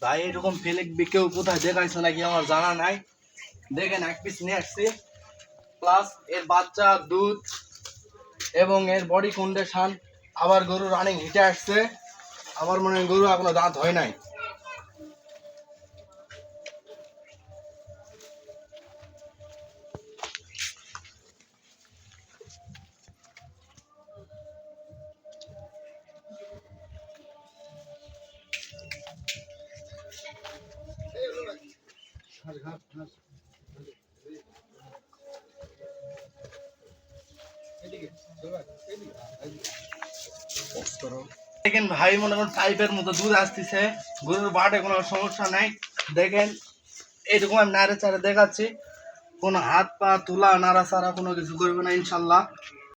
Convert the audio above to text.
ভাই এরকম ফেলেক কেউ কোথায় দেখাইছে নাকি আমার জানা নাই। দেখেন এক পিস নিয়ে আসছি, প্লাস এর বাচ্চা, দুধ এবং এর বডি কন্ডিশন। আবার গরু রানিং হিটে আসছে, আমার মনে হয় গরু এখনো দাঁত হয় নাই। দেখেন ভাই মনে করেন পাইপের মতো দুধ আসতেছে, গরুর বাটে কোনো সমস্যা নাই। দেখেন এইরকম আমি নাড়ে চাড়ে দেখাচ্ছি, কোনো হাত পা তোলা নাড়াচাড়া কোনো কিছু করবে না ইনশাল্লাহ।